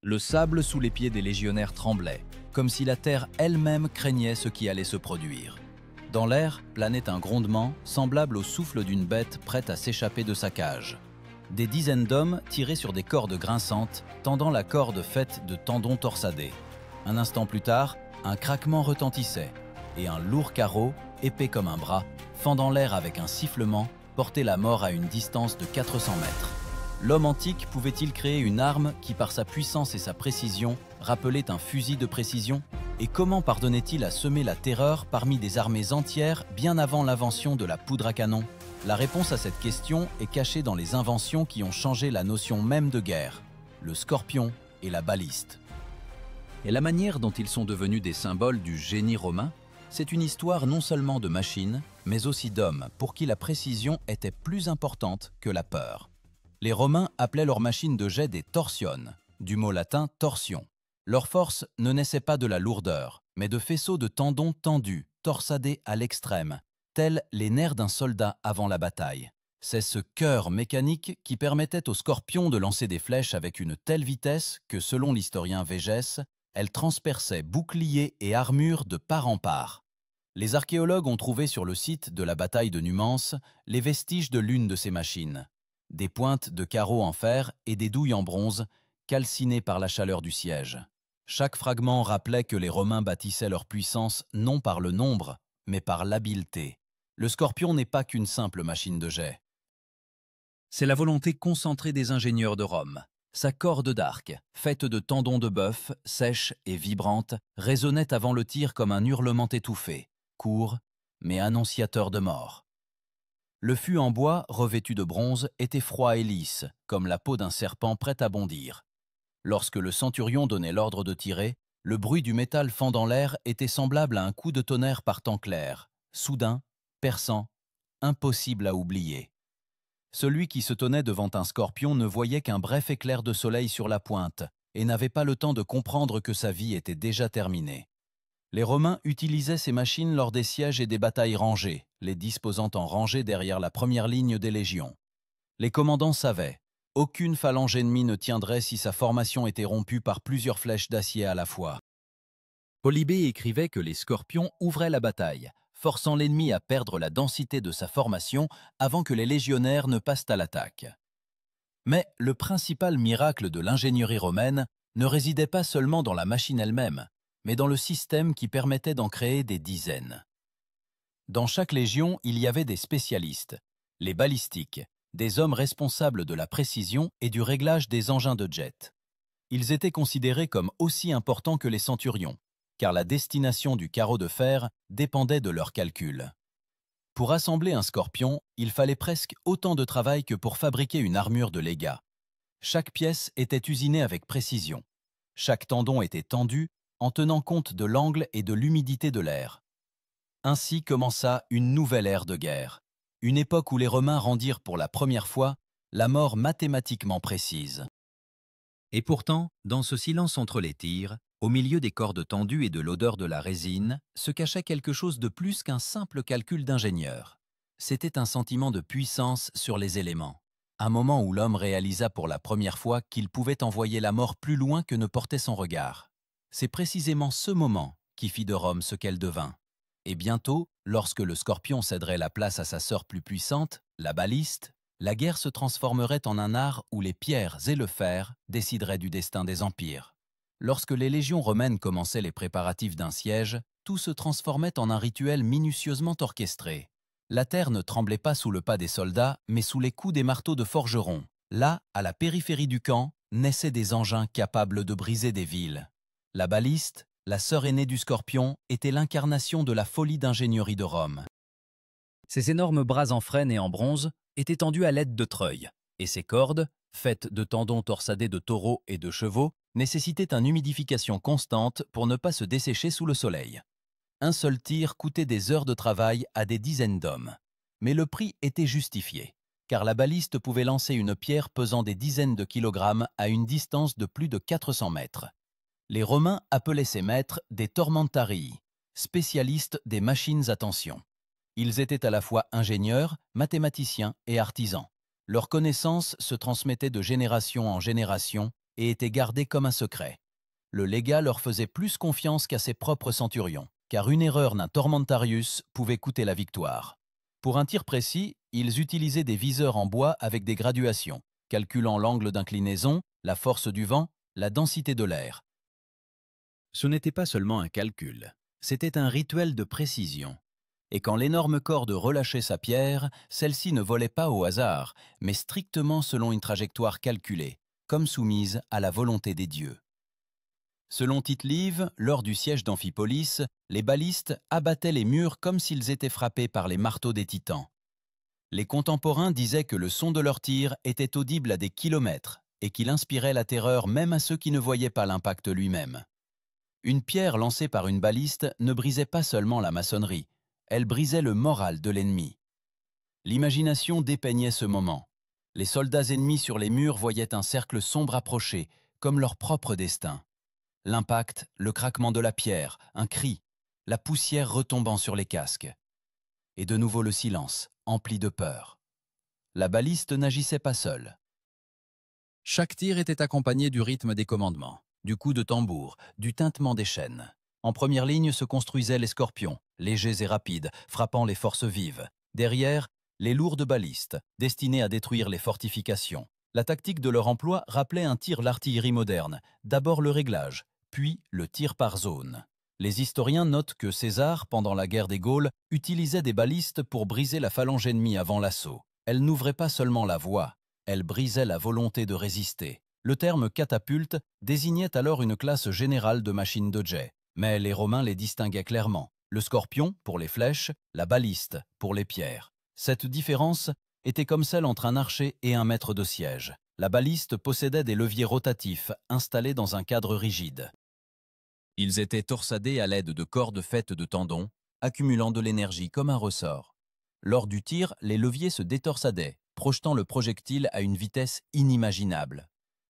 Le sable sous les pieds des légionnaires tremblait, comme si la terre elle-même craignait ce qui allait se produire. Dans l'air planait un grondement semblable au souffle d'une bête prête à s'échapper de sa cage. Des dizaines d'hommes tiraient sur des cordes grinçantes, tendant la corde faite de tendons torsadés. Un instant plus tard, un craquement retentissait, et un lourd carreau, épais comme un bras, fendant l'air avec un sifflement, portait la mort à une distance de 400 mètres. L'homme antique pouvait-il créer une arme qui, par sa puissance et sa précision, rappelait un fusil de précision? Et comment parvenait-il à semer la terreur parmi des armées entières bien avant l'invention de la poudre à canon? La réponse à cette question est cachée dans les inventions qui ont changé la notion même de guerre, le scorpion et la baliste. Et la manière dont ils sont devenus des symboles du génie romain, c'est une histoire non seulement de machines, mais aussi d'hommes pour qui la précision était plus importante que la peur. Les Romains appelaient leurs machines de jet des torsiones, du mot latin torsion. Leur force ne naissait pas de la lourdeur, mais de faisceaux de tendons tendus, torsadés à l'extrême, tels les nerfs d'un soldat avant la bataille. C'est ce cœur mécanique qui permettait aux scorpions de lancer des flèches avec une telle vitesse que, selon l'historien Végès, elles transperçaient boucliers et armures de part en part. Les archéologues ont trouvé sur le site de la bataille de Numance les vestiges de l'une de ces machines. Des pointes de carreaux en fer et des douilles en bronze, calcinées par la chaleur du siège. Chaque fragment rappelait que les Romains bâtissaient leur puissance non par le nombre, mais par l'habileté. Le scorpion n'est pas qu'une simple machine de jet. C'est la volonté concentrée des ingénieurs de Rome. Sa corde d'arc, faite de tendons de bœuf, sèche et vibrante, résonnait avant le tir comme un hurlement étouffé, court, mais annonciateur de mort. Le fût en bois, revêtu de bronze, était froid et lisse, comme la peau d'un serpent prêt à bondir. Lorsque le centurion donnait l'ordre de tirer, le bruit du métal fendant l'air était semblable à un coup de tonnerre par temps clair, soudain, perçant, impossible à oublier. Celui qui se tenait devant un scorpion ne voyait qu'un bref éclair de soleil sur la pointe et n'avait pas le temps de comprendre que sa vie était déjà terminée. Les Romains utilisaient ces machines lors des sièges et des batailles rangées, les disposant en rangée derrière la première ligne des légions. Les commandants savaient, aucune phalange ennemie ne tiendrait si sa formation était rompue par plusieurs flèches d'acier à la fois. Polybée écrivait que les scorpions ouvraient la bataille, forçant l'ennemi à perdre la densité de sa formation avant que les légionnaires ne passent à l'attaque. Mais le principal miracle de l'ingénierie romaine ne résidait pas seulement dans la machine elle-même, mais dans le système qui permettait d'en créer des dizaines. Dans chaque légion, il y avait des spécialistes, les balistiques, des hommes responsables de la précision et du réglage des engins de jet. Ils étaient considérés comme aussi importants que les centurions, car la destination du carreau de fer dépendait de leurs calculs. Pour assembler un scorpion, il fallait presque autant de travail que pour fabriquer une armure de légat. Chaque pièce était usinée avec précision. Chaque tendon était tendu en tenant compte de l'angle et de l'humidité de l'air. Ainsi commença une nouvelle ère de guerre, une époque où les Romains rendirent pour la première fois la mort mathématiquement précise. Et pourtant, dans ce silence entre les tirs, au milieu des cordes tendues et de l'odeur de la résine, se cachait quelque chose de plus qu'un simple calcul d'ingénieur. C'était un sentiment de puissance sur les éléments, un moment où l'homme réalisa pour la première fois qu'il pouvait envoyer la mort plus loin que ne portait son regard. C'est précisément ce moment qui fit de Rome ce qu'elle devint. Et bientôt, lorsque le scorpion céderait la place à sa sœur plus puissante, la baliste, la guerre se transformerait en un art où les pierres et le fer décideraient du destin des empires. Lorsque les légions romaines commençaient les préparatifs d'un siège, tout se transformait en un rituel minutieusement orchestré. La terre ne tremblait pas sous le pas des soldats, mais sous les coups des marteaux de forgerons. Là, à la périphérie du camp, naissaient des engins capables de briser des villes. La baliste, la sœur aînée du scorpion, était l'incarnation de la folie d'ingénierie de Rome. Ces énormes bras en frêne et en bronze étaient tendus à l'aide de treuils, et ces cordes, faites de tendons torsadés de taureaux et de chevaux, nécessitaient une humidification constante pour ne pas se dessécher sous le soleil. Un seul tir coûtait des heures de travail à des dizaines d'hommes. Mais le prix était justifié, car la baliste pouvait lancer une pierre pesant des dizaines de kilogrammes à une distance de plus de 400 mètres. Les Romains appelaient ces maîtres des tormentarii, spécialistes des machines à tension. Ils étaient à la fois ingénieurs, mathématiciens et artisans. Leurs connaissances se transmettaient de génération en génération, et était gardé comme un secret. Le légat leur faisait plus confiance qu'à ses propres centurions, car une erreur d'un Tormentarius pouvait coûter la victoire. Pour un tir précis, ils utilisaient des viseurs en bois avec des graduations, calculant l'angle d'inclinaison, la force du vent, la densité de l'air. Ce n'était pas seulement un calcul, c'était un rituel de précision. Et quand l'énorme corde relâchait sa pierre, celle-ci ne volait pas au hasard, mais strictement selon une trajectoire calculée, comme soumise à la volonté des dieux. Selon Tite-Live, lors du siège d'Amphipolis, les balistes abattaient les murs comme s'ils étaient frappés par les marteaux des titans. Les contemporains disaient que le son de leurs tirs était audible à des kilomètres et qu'il inspirait la terreur même à ceux qui ne voyaient pas l'impact lui-même. Une pierre lancée par une baliste ne brisait pas seulement la maçonnerie, elle brisait le moral de l'ennemi. L'imagination dépeignait ce moment. Les soldats ennemis sur les murs voyaient un cercle sombre approcher, comme leur propre destin. L'impact, le craquement de la pierre, un cri, la poussière retombant sur les casques. Et de nouveau le silence, empli de peur. La baliste n'agissait pas seule. Chaque tir était accompagné du rythme des commandements, du coup de tambour, du tintement des chaînes. En première ligne se construisaient les scorpions, légers et rapides, frappant les forces vives. Derrière, les lourdes balistes, destinées à détruire les fortifications. La tactique de leur emploi rappelait un tir l'artillerie moderne, d'abord le réglage, puis le tir par zone. Les historiens notent que César, pendant la guerre des Gaules, utilisait des balistes pour briser la phalange ennemie avant l'assaut. Elles n'ouvraient pas seulement la voie, elles brisaient la volonté de résister. Le terme catapulte désignait alors une classe générale de machines de jet, mais les Romains les distinguaient clairement. Le scorpion pour les flèches, la baliste pour les pierres. Cette différence était comme celle entre un archer et un maître de siège. La baliste possédait des leviers rotatifs installés dans un cadre rigide. Ils étaient torsadés à l'aide de cordes faites de tendons, accumulant de l'énergie comme un ressort. Lors du tir, les leviers se détorsadaient, projetant le projectile à une vitesse inimaginable.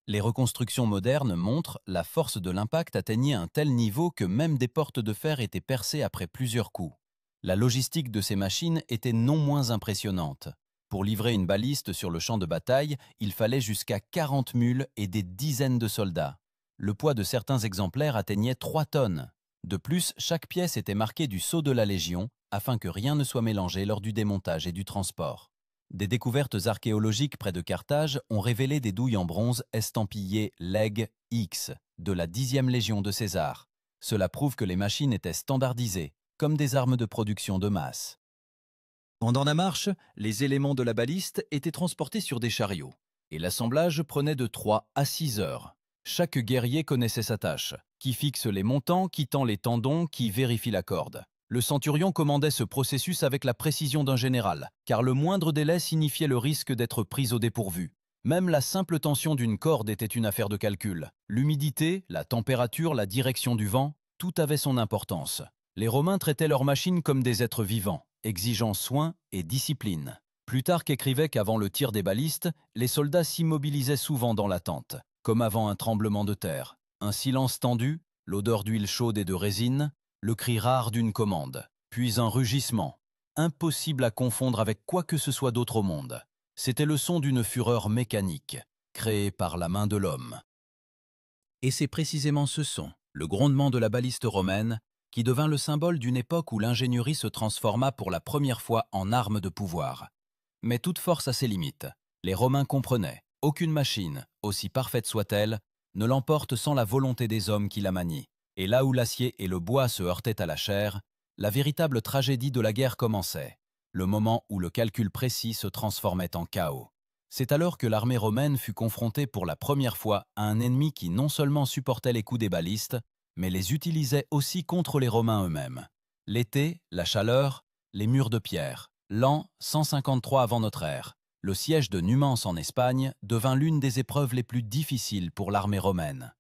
Les reconstructions modernes montrent la force de l'impact atteignait un tel niveau que même des portes de fer étaient percées après plusieurs coups. La logistique de ces machines était non moins impressionnante. Pour livrer une baliste sur le champ de bataille, il fallait jusqu'à 40 mules et des dizaines de soldats. Le poids de certains exemplaires atteignait 3 tonnes. De plus, chaque pièce était marquée du sceau de la Légion, afin que rien ne soit mélangé lors du démontage et du transport. Des découvertes archéologiques près de Carthage ont révélé des douilles en bronze estampillées Leg X de la 10e Légion de César. Cela prouve que les machines étaient standardisées, comme des armes de production de masse. Pendant la marche, les éléments de la baliste étaient transportés sur des chariots, et l'assemblage prenait de 3 à 6 heures. Chaque guerrier connaissait sa tâche, qui fixe les montants, qui tend les tendons, qui vérifie la corde. Le centurion commandait ce processus avec la précision d'un général, car le moindre délai signifiait le risque d'être pris au dépourvu. Même la simple tension d'une corde était une affaire de calcul. L'humidité, la température, la direction du vent, tout avait son importance. Les Romains traitaient leurs machines comme des êtres vivants, exigeant soin et discipline. Plutarque écrivait qu'avant le tir des balistes, les soldats s'immobilisaient souvent dans l'attente, comme avant un tremblement de terre. Un silence tendu, l'odeur d'huile chaude et de résine, le cri rare d'une commande, puis un rugissement, impossible à confondre avec quoi que ce soit d'autre au monde. C'était le son d'une fureur mécanique, créée par la main de l'homme. Et c'est précisément ce son, le grondement de la baliste romaine, qui devint le symbole d'une époque où l'ingénierie se transforma pour la première fois en arme de pouvoir. Mais toute force a ses limites. Les Romains comprenaient, aucune machine, aussi parfaite soit-elle, ne l'emporte sans la volonté des hommes qui la manient. Et là où l'acier et le bois se heurtaient à la chair, la véritable tragédie de la guerre commençait, le moment où le calcul précis se transformait en chaos. C'est alors que l'armée romaine fut confrontée pour la première fois à un ennemi qui non seulement supportait les coups des balistes, mais les utilisait aussi contre les Romains eux-mêmes. L'été, la chaleur, les murs de pierre. L'an 153 avant notre ère, le siège de Numance en Espagne devint l'une des épreuves les plus difficiles pour l'armée romaine.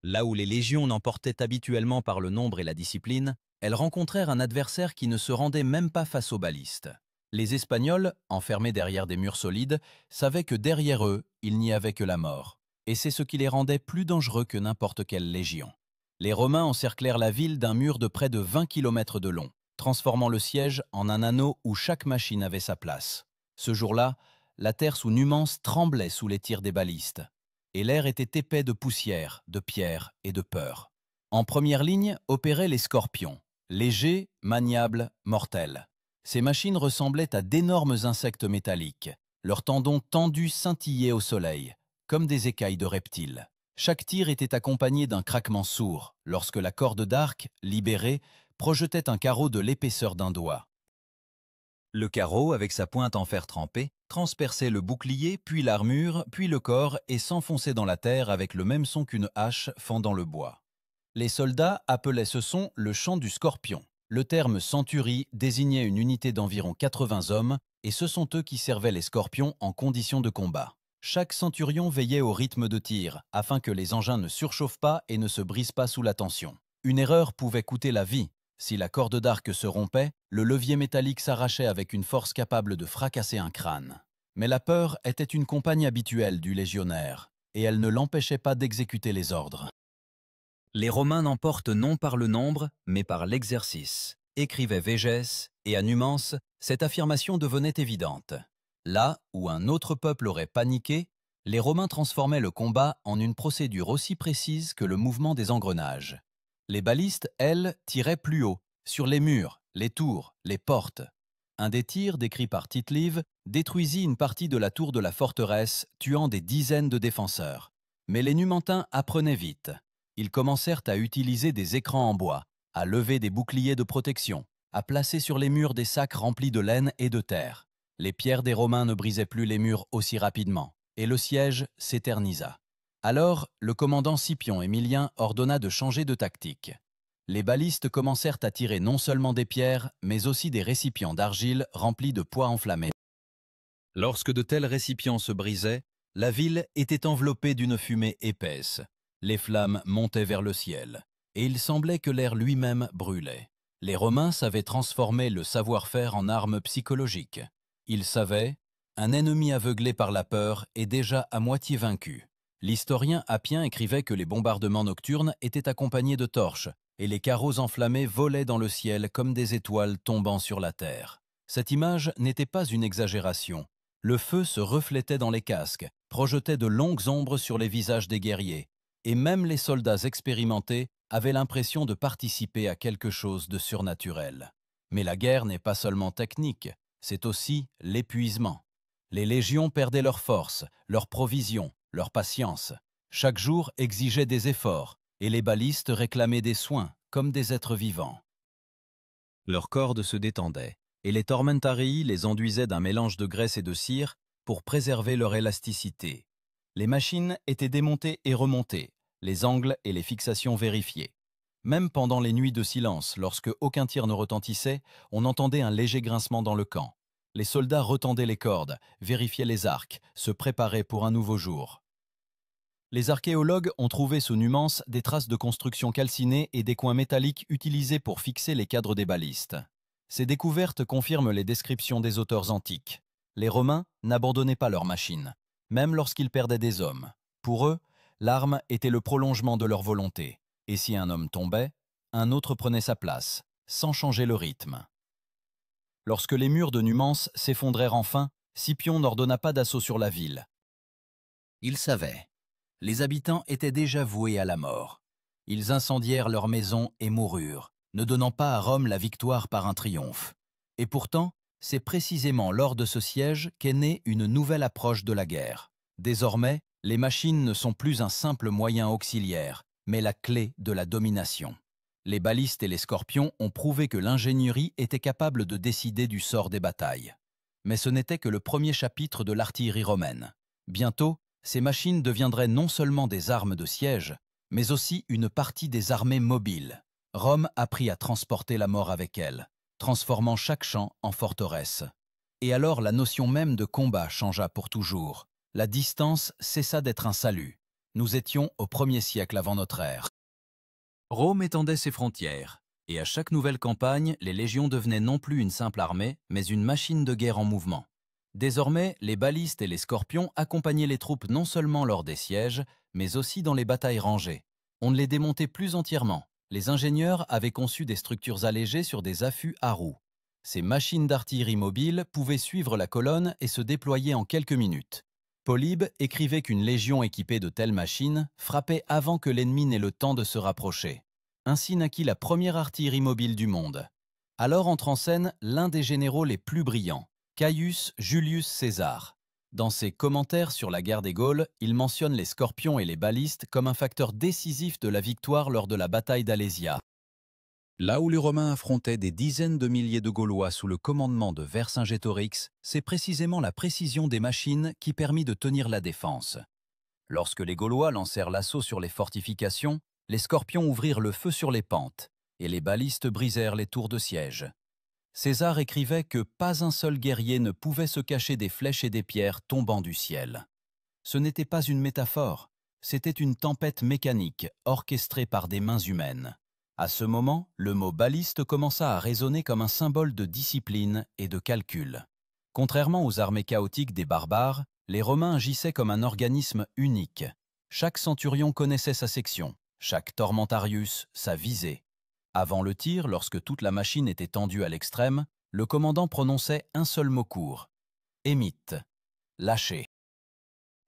Là où les légions l'emportaient habituellement par le nombre et la discipline, elles rencontrèrent un adversaire qui ne se rendait même pas face aux balistes. Les Espagnols, enfermés derrière des murs solides, savaient que derrière eux, il n'y avait que la mort. Et c'est ce qui les rendait plus dangereux que n'importe quelle légion. Les Romains encerclèrent la ville d'un mur de près de 20 km de long, transformant le siège en un anneau où chaque machine avait sa place. Ce jour-là, la terre sous Numance tremblait sous les tirs des balistes. et l'air était épais de poussière, de pierres et de peur. En première ligne opéraient les scorpions, légers, maniables, mortels. Ces machines ressemblaient à d'énormes insectes métalliques. Leurs tendons tendus scintillaient au soleil, comme des écailles de reptiles. Chaque tir était accompagné d'un craquement sourd, lorsque la corde d'arc, libérée, projetait un carreau de l'épaisseur d'un doigt. Le carreau, avec sa pointe en fer trempé, transperçait le bouclier, puis l'armure, puis le corps et s'enfonçait dans la terre avec le même son qu'une hache fendant le bois. Les soldats appelaient ce son le chant du scorpion. Le terme centurie désignait une unité d'environ 80 hommes, et ce sont eux qui servaient les scorpions en conditions de combat. Chaque centurion veillait au rythme de tir, afin que les engins ne surchauffent pas et ne se brisent pas sous la tension. Une erreur pouvait coûter la vie. Si la corde d'arc se rompait, le levier métallique s'arrachait avec une force capable de fracasser un crâne. Mais la peur était une compagne habituelle du légionnaire, et elle ne l'empêchait pas d'exécuter les ordres. Les Romains n'emportent non par le nombre, mais par l'exercice, écrivait Végès, et à Numance, cette affirmation devenait évidente. Là où un autre peuple aurait paniqué, les Romains transformaient le combat en une procédure aussi précise que le mouvement des engrenages. Les balistes, elles, tiraient plus haut, sur les murs, les tours, les portes. Un des tirs, décrit par Tite-Live, détruisit une partie de la tour de la forteresse, tuant des dizaines de défenseurs. Mais les Numantins apprenaient vite. Ils commencèrent à utiliser des écrans en bois, à lever des boucliers de protection, à placer sur les murs des sacs remplis de laine et de terre. Les pierres des Romains ne brisaient plus les murs aussi rapidement, et le siège s'éternisa. Alors, le commandant Scipion Émilien ordonna de changer de tactique. Les balistes commencèrent à tirer non seulement des pierres, mais aussi des récipients d'argile remplis de pois enflammés. Lorsque de tels récipients se brisaient, la ville était enveloppée d'une fumée épaisse. Les flammes montaient vers le ciel, et il semblait que l'air lui-même brûlait. Les Romains savaient transformer le savoir-faire en arme psychologique. Ils savaient, un ennemi aveuglé par la peur est déjà à moitié vaincu. L'historien Appien écrivait que les bombardements nocturnes étaient accompagnés de torches, et les carreaux enflammés volaient dans le ciel comme des étoiles tombant sur la terre. Cette image n'était pas une exagération. Le feu se reflétait dans les casques, projetait de longues ombres sur les visages des guerriers, et même les soldats expérimentés avaient l'impression de participer à quelque chose de surnaturel. Mais la guerre n'est pas seulement technique, c'est aussi l'épuisement. Les légions perdaient leur force, leurs provisions, leur patience. Chaque jour exigeait des efforts, et les balistes réclamaient des soins, comme des êtres vivants. Leurs cordes se détendaient, et les tormentarii les enduisaient d'un mélange de graisse et de cire pour préserver leur élasticité. Les machines étaient démontées et remontées, les angles et les fixations vérifiés. Même pendant les nuits de silence, lorsque aucun tir ne retentissait, on entendait un léger grincement dans le camp. Les soldats retendaient les cordes, vérifiaient les arcs, se préparaient pour un nouveau jour. Les archéologues ont trouvé sous Numance des traces de constructions calcinées et des coins métalliques utilisés pour fixer les cadres des balistes. Ces découvertes confirment les descriptions des auteurs antiques. Les Romains n'abandonnaient pas leurs machines, même lorsqu'ils perdaient des hommes. Pour eux, l'arme était le prolongement de leur volonté, et si un homme tombait, un autre prenait sa place, sans changer le rythme. Lorsque les murs de Numance s'effondrèrent enfin, Scipion n'ordonna pas d'assaut sur la ville. Il savait. Les habitants étaient déjà voués à la mort. Ils incendièrent leurs maisons et moururent, ne donnant pas à Rome la victoire par un triomphe. Et pourtant, c'est précisément lors de ce siège qu'est née une nouvelle approche de la guerre. Désormais, les machines ne sont plus un simple moyen auxiliaire, mais la clé de la domination. Les balistes et les scorpions ont prouvé que l'ingénierie était capable de décider du sort des batailles. Mais ce n'était que le premier chapitre de l'artillerie romaine. Bientôt, ces machines deviendraient non seulement des armes de siège, mais aussi une partie des armées mobiles. Rome apprit à transporter la mort avec elle, transformant chaque champ en forteresse. Et alors la notion même de combat changea pour toujours. La distance cessa d'être un salut. Nous étions au 1er siècle avant notre ère. Rome étendait ses frontières, et à chaque nouvelle campagne, les légions devenaient non plus une simple armée, mais une machine de guerre en mouvement. Désormais, les balistes et les scorpions accompagnaient les troupes non seulement lors des sièges, mais aussi dans les batailles rangées. On ne les démontait plus entièrement. Les ingénieurs avaient conçu des structures allégées sur des affûts à roues. Ces machines d'artillerie mobile pouvaient suivre la colonne et se déployer en quelques minutes. Polybe écrivait qu'une légion équipée de telles machines frappait avant que l'ennemi n'ait le temps de se rapprocher. Ainsi naquit la première artillerie mobile du monde. Alors entre en scène l'un des généraux les plus brillants, Caius Julius César. Dans ses commentaires sur la guerre des Gaules, il mentionne les scorpions et les balistes comme un facteur décisif de la victoire lors de la bataille d'Alésia. Là où les Romains affrontaient des dizaines de milliers de Gaulois sous le commandement de Vercingétorix, c'est précisément la précision des machines qui permit de tenir la défense. Lorsque les Gaulois lancèrent l'assaut sur les fortifications, les scorpions ouvrirent le feu sur les pentes, et les balistes brisèrent les tours de siège. César écrivait que pas un seul guerrier ne pouvait se cacher des flèches et des pierres tombant du ciel. Ce n'était pas une métaphore, c'était une tempête mécanique orchestrée par des mains humaines. À ce moment, le mot baliste commença à résonner comme un symbole de discipline et de calcul. Contrairement aux armées chaotiques des barbares, les Romains agissaient comme un organisme unique. Chaque centurion connaissait sa section, chaque tormentarius sa visée. Avant le tir, lorsque toute la machine était tendue à l'extrême, le commandant prononçait un seul mot court. « Émite », lâcher.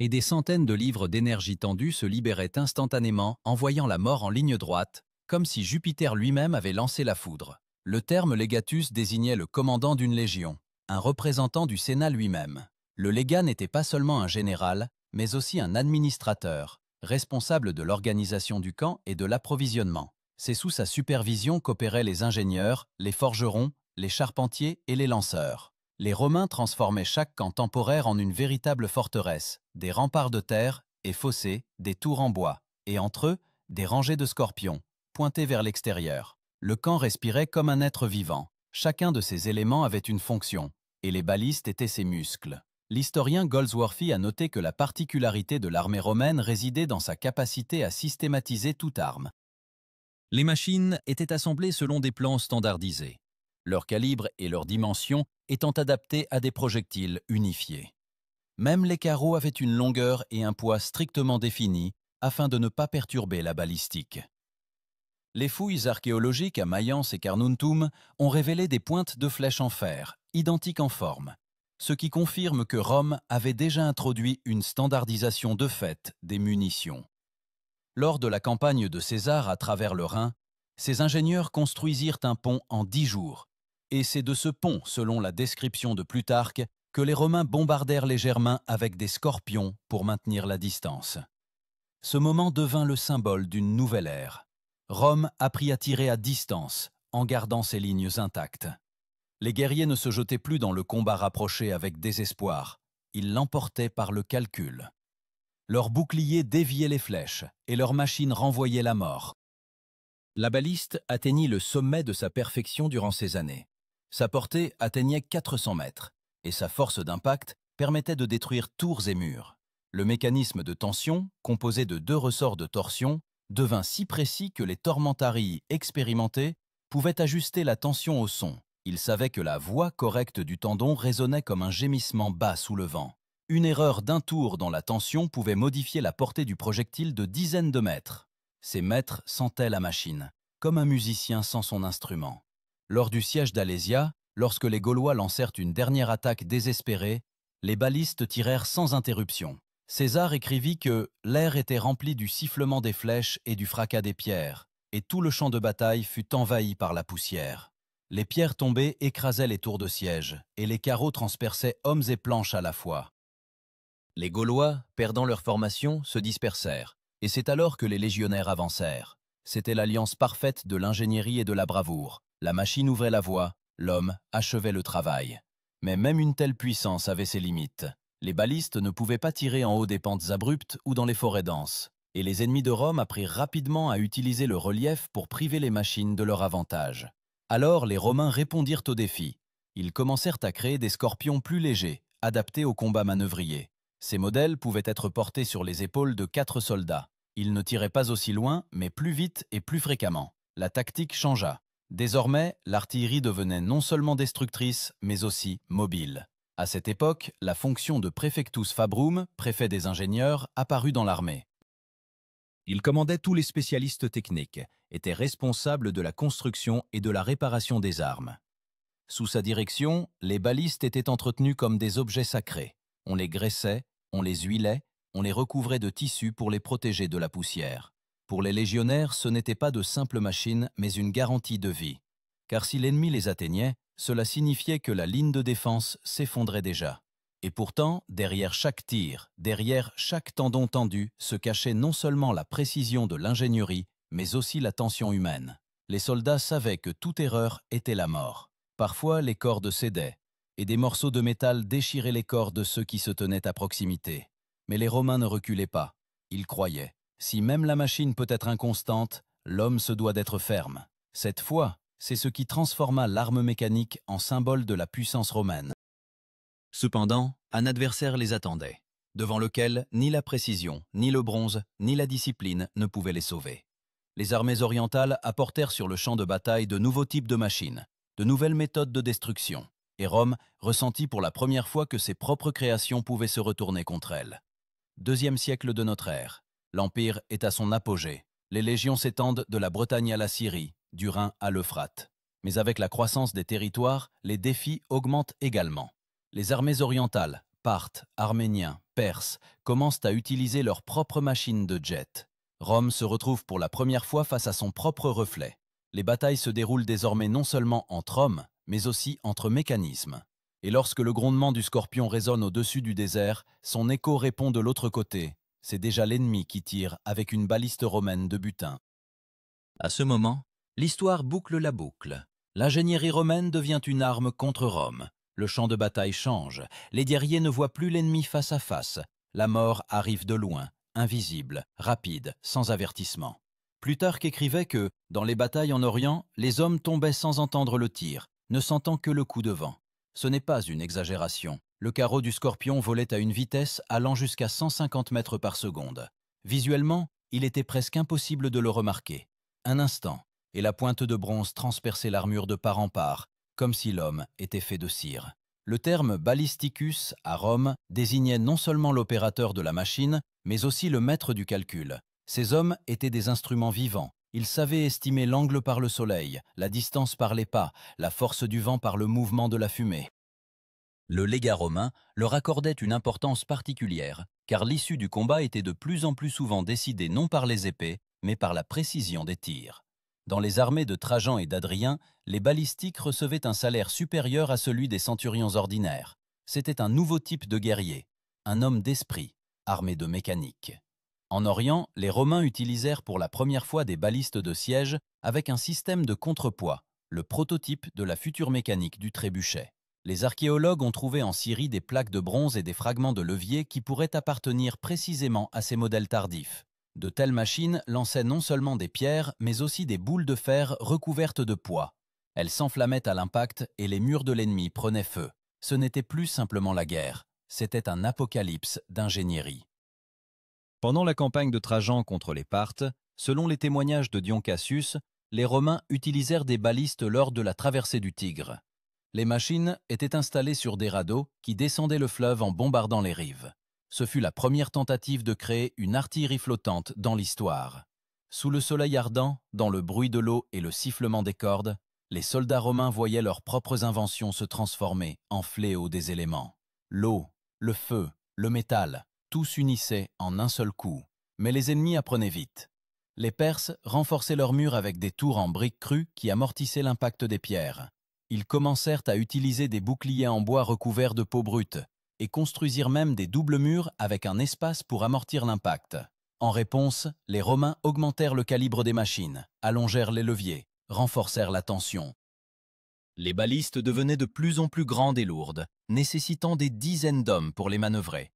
Et des centaines de livres d'énergie tendue se libéraient instantanément, envoyant la mort en ligne droite, comme si Jupiter lui-même avait lancé la foudre. Le terme legatus désignait le commandant d'une légion, un représentant du Sénat lui-même. Le légat n'était pas seulement un général, mais aussi un administrateur, responsable de l'organisation du camp et de l'approvisionnement. C'est sous sa supervision qu'opéraient les ingénieurs, les forgerons, les charpentiers et les lanceurs. Les Romains transformaient chaque camp temporaire en une véritable forteresse, des remparts de terre et fossés, des tours en bois, et entre eux, des rangées de scorpions, pointés vers l'extérieur. Le camp respirait comme un être vivant. Chacun de ces éléments avait une fonction, et les balistes étaient ses muscles. L'historien Goldsworthy a noté que la particularité de l'armée romaine résidait dans sa capacité à systématiser toute arme. Les machines étaient assemblées selon des plans standardisés, leur calibre et leur dimension étant adaptés à des projectiles unifiés. Même les carreaux avaient une longueur et un poids strictement définis afin de ne pas perturber la balistique. Les fouilles archéologiques à Mayence et Carnuntum ont révélé des pointes de flèches en fer, identiques en forme, ce qui confirme que Rome avait déjà introduit une standardisation de fait des munitions. Lors de la campagne de César à travers le Rhin, ses ingénieurs construisirent un pont en 10 jours. Et c'est de ce pont, selon la description de Plutarque, que les Romains bombardèrent les Germains avec des scorpions pour maintenir la distance. Ce moment devint le symbole d'une nouvelle ère. Rome apprit à tirer à distance, en gardant ses lignes intactes. Les guerriers ne se jetaient plus dans le combat rapproché avec désespoir. Ils l'emportaient par le calcul. Leurs boucliers déviaient les flèches et leurs machines renvoyaient la mort. La baliste atteignit le sommet de sa perfection durant ces années. Sa portée atteignait 400 mètres et sa force d'impact permettait de détruire tours et murs. Le mécanisme de tension, composé de 2 ressorts de torsion, devint si précis que les tormentarii expérimentés pouvaient ajuster la tension au son. Ils savaient que la voix correcte du tendon résonnait comme un gémissement bas sous le vent. Une erreur d'un tour dans la tension pouvait modifier la portée du projectile de dizaines de mètres. Ces maîtres sentaient la machine, comme un musicien sent son instrument. Lors du siège d'Alésia, lorsque les Gaulois lancèrent une dernière attaque désespérée, les balistes tirèrent sans interruption. César écrivit que l'air était rempli du sifflement des flèches et du fracas des pierres, et tout le champ de bataille fut envahi par la poussière. Les pierres tombées écrasaient les tours de siège, et les carreaux transperçaient hommes et planches à la fois. Les Gaulois, perdant leur formation, se dispersèrent, et c'est alors que les légionnaires avancèrent. C'était l'alliance parfaite de l'ingénierie et de la bravoure. La machine ouvrait la voie, l'homme achevait le travail. Mais même une telle puissance avait ses limites. Les balistes ne pouvaient pas tirer en haut des pentes abruptes ou dans les forêts denses, et les ennemis de Rome apprirent rapidement à utiliser le relief pour priver les machines de leur avantage. Alors les Romains répondirent au défi. Ils commencèrent à créer des scorpions plus légers, adaptés au combat manœuvrier. Ces modèles pouvaient être portés sur les épaules de 4 soldats. Ils ne tiraient pas aussi loin, mais plus vite et plus fréquemment. La tactique changea. Désormais, l'artillerie devenait non seulement destructrice, mais aussi mobile. À cette époque, la fonction de praefectus fabrum, préfet des ingénieurs, apparut dans l'armée. Il commandait tous les spécialistes techniques, était responsable de la construction et de la réparation des armes. Sous sa direction, les balistes étaient entretenus comme des objets sacrés. On les graissait, On les huilait, on les recouvrait de tissus pour les protéger de la poussière. Pour les légionnaires, ce n'était pas de simples machines, mais une garantie de vie. Car si l'ennemi les atteignait, cela signifiait que la ligne de défense s'effondrait déjà. Et pourtant, derrière chaque tir, derrière chaque tendon tendu, se cachait non seulement la précision de l'ingénierie, mais aussi la tension humaine. Les soldats savaient que toute erreur était la mort. Parfois, les cordes cédaient, et des morceaux de métal déchiraient les corps de ceux qui se tenaient à proximité. Mais les Romains ne reculaient pas. Ils croyaient. Si même la machine peut être inconstante, l'homme se doit d'être ferme. Cette foi, c'est ce qui transforma l'arme mécanique en symbole de la puissance romaine. Cependant, un adversaire les attendait, devant lequel ni la précision, ni le bronze, ni la discipline ne pouvaient les sauver. Les armées orientales apportèrent sur le champ de bataille de nouveaux types de machines, de nouvelles méthodes de destruction, et Rome ressentit pour la première fois que ses propres créations pouvaient se retourner contre elle. Deuxième siècle de notre ère, l'Empire est à son apogée. Les légions s'étendent de la Bretagne à la Syrie, du Rhin à l'Euphrate. Mais avec la croissance des territoires, les défis augmentent également. Les armées orientales, Parthes, Arméniens, Perses, commencent à utiliser leurs propres machines de jet. Rome se retrouve pour la première fois face à son propre reflet. Les batailles se déroulent désormais non seulement entre hommes, mais aussi entre mécanismes. Et lorsque le grondement du scorpion résonne au-dessus du désert, son écho répond de l'autre côté. C'est déjà l'ennemi qui tire avec une baliste romaine de butin. À ce moment, l'histoire boucle la boucle. L'ingénierie romaine devient une arme contre Rome. Le champ de bataille change. Les guerriers ne voient plus l'ennemi face à face. La mort arrive de loin, invisible, rapide, sans avertissement. Plutarque écrivait que, dans les batailles en Orient, les hommes tombaient sans entendre le tir, ne sentant que le coup de vent. Ce n'est pas une exagération. Le carreau du scorpion volait à une vitesse allant jusqu'à 150 mètres par seconde. Visuellement, il était presque impossible de le remarquer. Un instant, et la pointe de bronze transperçait l'armure de part en part, comme si l'homme était fait de cire. Le terme ballisticus, à Rome, désignait non seulement l'opérateur de la machine, mais aussi le maître du calcul. Ces hommes étaient des instruments vivants. Ils savaient estimer l'angle par le soleil, la distance par les pas, la force du vent par le mouvement de la fumée. Le légat romain leur accordait une importance particulière, car l'issue du combat était de plus en plus souvent décidée non par les épées, mais par la précision des tirs. Dans les armées de Trajan et d'Adrien, les balistiques recevaient un salaire supérieur à celui des centurions ordinaires. C'était un nouveau type de guerrier, un homme d'esprit, armé de mécanique. En Orient, les Romains utilisèrent pour la première fois des balistes de siège avec un système de contrepoids, le prototype de la future mécanique du trébuchet. Les archéologues ont trouvé en Syrie des plaques de bronze et des fragments de levier qui pourraient appartenir précisément à ces modèles tardifs. De telles machines lançaient non seulement des pierres, mais aussi des boules de fer recouvertes de poids. Elles s'enflammaient à l'impact et les murs de l'ennemi prenaient feu. Ce n'était plus simplement la guerre, c'était un apocalypse d'ingénierie. Pendant la campagne de Trajan contre les Parthes, selon les témoignages de Dion Cassius, les Romains utilisèrent des balistes lors de la traversée du Tigre. Les machines étaient installées sur des radeaux qui descendaient le fleuve en bombardant les rives. Ce fut la première tentative de créer une artillerie flottante dans l'histoire. Sous le soleil ardent, dans le bruit de l'eau et le sifflement des cordes, les soldats romains voyaient leurs propres inventions se transformer en fléaux des éléments. L'eau, le feu, le métal, tout s'unissait en un seul coup. Mais les ennemis apprenaient vite. Les Perses renforçaient leurs murs avec des tours en briques crues qui amortissaient l'impact des pierres. Ils commencèrent à utiliser des boucliers en bois recouverts de peau brute et construisirent même des doubles murs avec un espace pour amortir l'impact. En réponse, les Romains augmentèrent le calibre des machines, allongèrent les leviers, renforcèrent la tension. Les balistes devenaient de plus en plus grandes et lourdes, nécessitant des dizaines d'hommes pour les manœuvrer.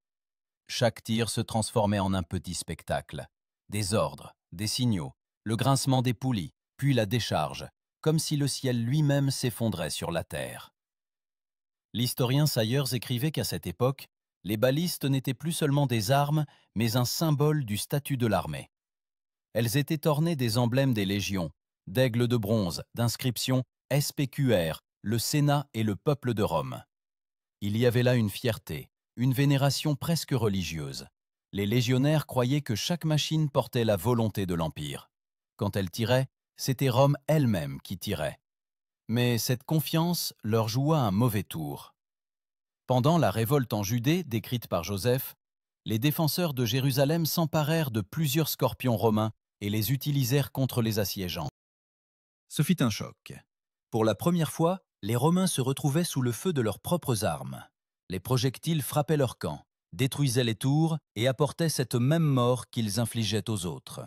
Chaque tir se transformait en un petit spectacle. Des ordres, des signaux, le grincement des poulies, puis la décharge, comme si le ciel lui-même s'effondrait sur la terre. L'historien Sayers écrivait qu'à cette époque, les balistes n'étaient plus seulement des armes, mais un symbole du statut de l'armée. Elles étaient ornées des emblèmes des légions, d'aigles de bronze, d'inscriptions SPQR, le Sénat et le peuple de Rome. Il y avait là une fierté, une vénération presque religieuse. Les légionnaires croyaient que chaque machine portait la volonté de l'Empire. Quand elle tirait, c'était Rome elle-même qui tirait. Mais cette confiance leur joua un mauvais tour. Pendant la révolte en Judée décrite par Joseph, les défenseurs de Jérusalem s'emparèrent de plusieurs scorpions romains et les utilisèrent contre les assiégeants. Ce fut un choc. Pour la première fois, les Romains se retrouvaient sous le feu de leurs propres armes. Les projectiles frappaient leur camp, détruisaient les tours et apportaient cette même mort qu'ils infligeaient aux autres.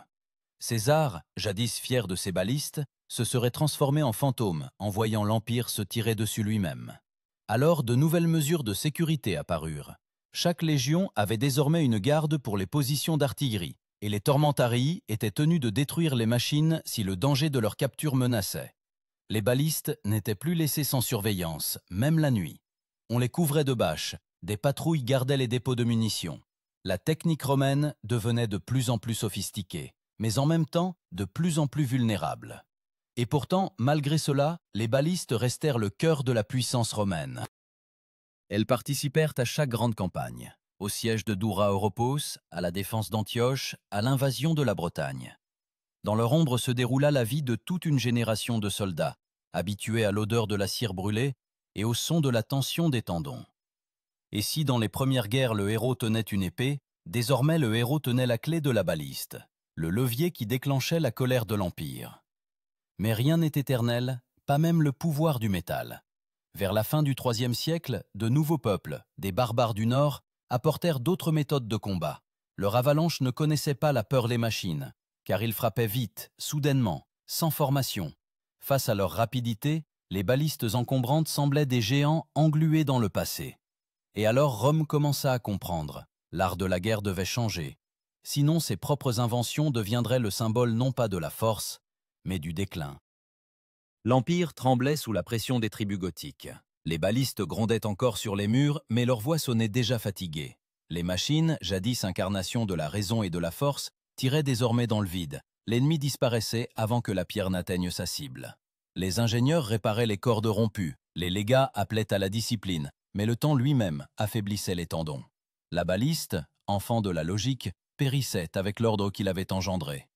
César, jadis fier de ses balistes, se serait transformé en fantôme en voyant l'Empire se tirer dessus lui-même. Alors, de nouvelles mesures de sécurité apparurent. Chaque légion avait désormais une garde pour les positions d'artillerie, et les Tormentarii étaient tenus de détruire les machines si le danger de leur capture menaçait. Les balistes n'étaient plus laissés sans surveillance, même la nuit. On les couvrait de bâches, des patrouilles gardaient les dépôts de munitions. La technique romaine devenait de plus en plus sophistiquée, mais en même temps de plus en plus vulnérable. Et pourtant, malgré cela, les balistes restèrent le cœur de la puissance romaine. Elles participèrent à chaque grande campagne, au siège de Dura Europos, à la défense d'Antioche, à l'invasion de la Bretagne. Dans leur ombre se déroula la vie de toute une génération de soldats, habitués à l'odeur de la cire brûlée et au son de la tension des tendons. Et si dans les premières guerres le héros tenait une épée, désormais le héros tenait la clé de la baliste, le levier qui déclenchait la colère de l'Empire. Mais rien n'est éternel, pas même le pouvoir du métal. Vers la fin du IIIe siècle, de nouveaux peuples, des barbares du Nord, apportèrent d'autres méthodes de combat. Leur avalanche ne connaissait pas la peur des machines, car ils frappaient vite, soudainement, sans formation. Face à leur rapidité, les balistes encombrantes semblaient des géants englués dans le passé. Et alors Rome commença à comprendre. L'art de la guerre devait changer. Sinon, ses propres inventions deviendraient le symbole non pas de la force, mais du déclin. L'Empire tremblait sous la pression des tribus gothiques. Les balistes grondaient encore sur les murs, mais leur voix sonnait déjà fatiguée. Les machines, jadis incarnation de la raison et de la force, tiraient désormais dans le vide. L'ennemi disparaissait avant que la pierre n'atteigne sa cible. Les ingénieurs réparaient les cordes rompues, les légats appelaient à la discipline, mais le temps lui-même affaiblissait les tendons. La baliste, enfant de la logique, périssait avec l'ordre qu'il avait engendré.